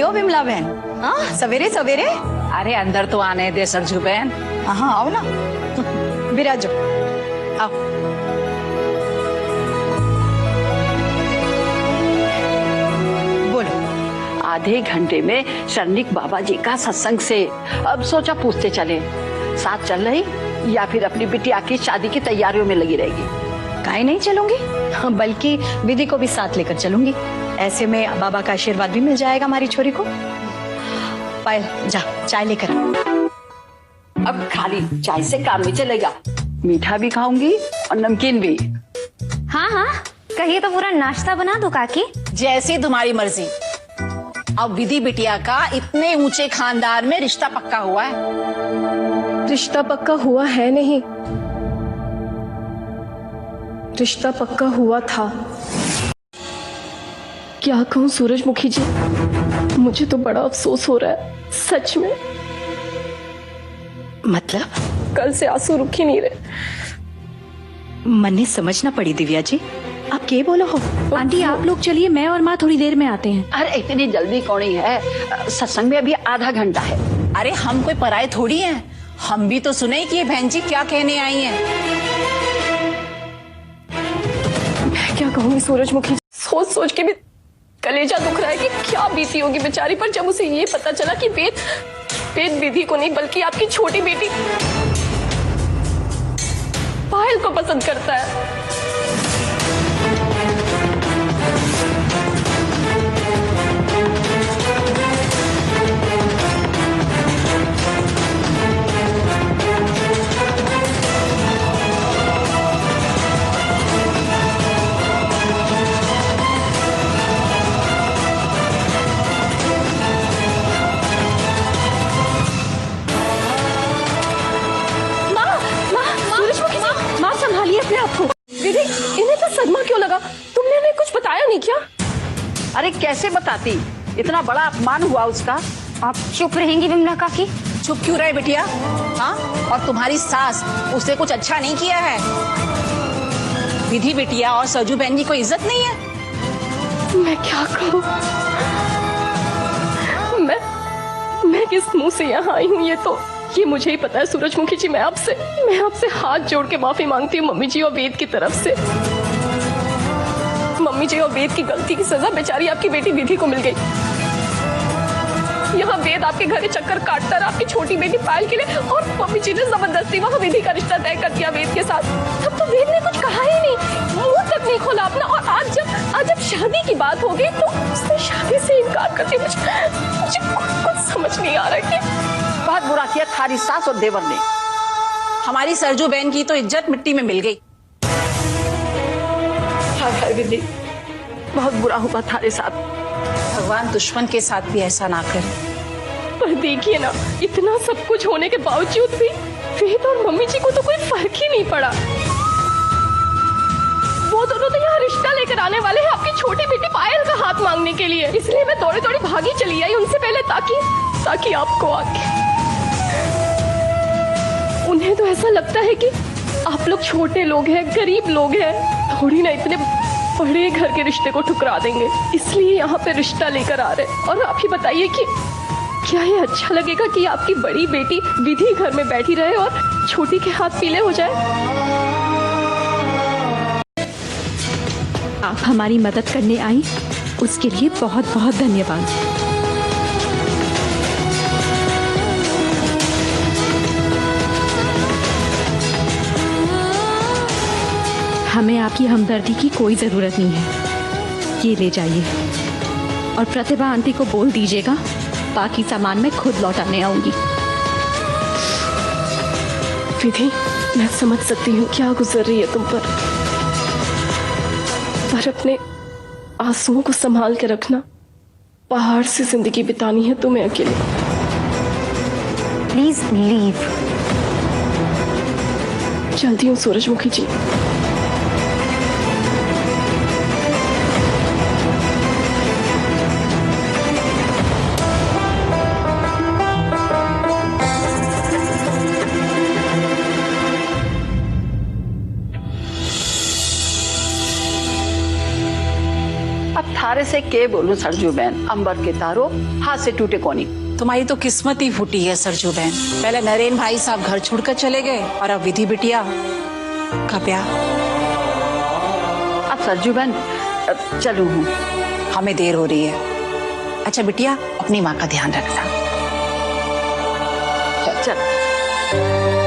हो विमला बहन? हाँ सवेरे सवेरे। अरे अंदर तो आने दे सरजू बहन। हाँ आओ ना, बिराजो, आओ। बोलो। आधे घंटे में शरणिक बाबा जी का सत्संग से अब सोचा पूछते चले, साथ चल रही या फिर अपनी बिटिया की शादी की तैयारियों में लगी रहेगी? काहे नहीं चलूंगी, बल्कि विधि को भी साथ लेकर चलूंगी। ऐसे में बाबा का आशीर्वाद भी मिल जाएगा हमारी छोरी को। पायल जा चाय लेकर। अब खाली चाय से काम नहीं चलेगा, मीठा भी खाऊंगी और नमकीन भी। हाँ हाँ, कहिए तो पूरा नाश्ता बना दो काकी। जैसी तुम्हारी मर्जी। अब विधि बिटिया का इतने ऊंचे खानदान में रिश्ता पक्का हुआ है। रिश्ता पक्का हुआ है नहीं, रिश्ता पक्का हुआ था। क्या कहूँ सूरजमुखी जी, मुझे तो बड़ा अफसोस हो रहा है सच में। मतलब? कल से आंसू रुक ही नहीं रहे। मन ने समझना पड़ी दिव्या जी, आप क्या बोलो हो? आंटी आप लोग चलिए, मैं और माँ थोड़ी देर में आते हैं। अरे इतनी जल्दी कौन ही है, सत्संग में अभी आधा घंटा है। अरे हम कोई पराये थोड़ी हैं, हम भी तो सुने कि ये बहन जी क्या कहने आई हैं। मैं क्या कहूँगी सूरजमुखी जी, सोच सोच के भी कलेजा दुख रहा है कि क्या बीती होगी बेचारी पर जब उसे ये पता चला कि वेद विधि को नहीं बल्कि आपकी छोटी बेटी पायल को पसंद करता है। दीदी इन्हें तो सदमा क्यों लगा? तुमने उन्हें कुछ बताया नहीं क्या? अरे कैसे बताती, इतना बड़ा अपमान हुआ उसका। आप चुप रहेंगी विमला काकी? चुप क्यों रहे बिटिया? हाँ, और तुम्हारी सास उसने कुछ अच्छा नहीं किया है? विधि बिटिया और सरजू बहन की कोई इज्जत नहीं है? मैं क्या कहूँ, मैं किस मुंह से यहाँ आई हूँ ये मुझे ही पता है सूरजमुखी जी। मैं आपसे हाथ जोड़ के माफी मांगती हूँ मम्मी जी और वेद की तरफ से। मम्मी जी और वेद की गलती की सजा बेचारी आपकी बेटी विधि को मिल गई। यहाँ वेद आपके घर चक्कर काटता रहा आपकी छोटी बेटी पायल के लिए, और मम्मी जी ने जबरदस्ती वहाँ विधि का रिश्ता तय कर दिया वेद के साथ। तब तो वेद ने कुछ कहा ही नहीं, मुंह तक नहीं खोला अपना। और आज जब शादी की बात हो गई तो उसने शादी से इनकार कर दिया। मुझे कुछ समझ नहीं आ रहा कि बहुत बुरा किया थारी सास और देवर ने। हमारी सरजू बहन की तो इज्जत मिट्टी में मिल गई। हाय विधि, बहुत बुरा हुआ थारे साथ। भगवान दुश्मन के साथ भी ऐसा ना करे। पर देखिए ना, इतना सब कुछ होने के बावजूद भी वेद और मम्मी जी को तो कोई फर्क ही नहीं पड़ा। वो दोनों तो यहाँ रिश्ता लेकर आने वाले हैं आपकी छोटी बेटी पायल का हाथ मांगने के लिए। इसलिए मैं दौड़े दौड़े भागी चली आई उनसे पहले, ताकि आपको आके। उन्हें तो ऐसा लगता है कि आप लोग छोटे लोग हैं, गरीब लोग हैं, थोड़ी ना इतने बड़े घर के रिश्ते को ठुकरा देंगे। इसलिए यहाँ पे रिश्ता लेकर आ रहे। और आप ही बताइए कि क्या ये अच्छा लगेगा कि आपकी बड़ी बेटी विधि घर में बैठी रहे और छोटी के हाथ पीले हो जाए? आप हमारी मदद करने आई, उसके लिए बहुत बहुत धन्यवाद। हमें आपकी हमदर्दी की कोई जरूरत नहीं है। ये ले जाइए और प्रतिभा आंटी को बोल दीजिएगा बाकी सामान मैं खुद लौटाने आऊंगी। विधि, मैं समझ सकती हूँ क्या गुजर रही है तुम पर अपने आंसुओं को संभाल के रखना। पहाड़ से जिंदगी बितानी है तुम्हें अकेले। Please leave. चलती हूँ सूरजमुखी जी। थारे से के बोलूं सरजू बहन, अंबर के तारो हाथ से टूटे कोनी। तुम्हारी तो किस्मत ही फूटी है सरजू बहन। पहले नरेन भाई साहब घर छोड़कर चले गए और अब विधि बिटिया का प्यार। अब सरजू बहन चलू हूँ। हमें देर हो रही है। अच्छा बिटिया, अपनी माँ का ध्यान रखना। चल।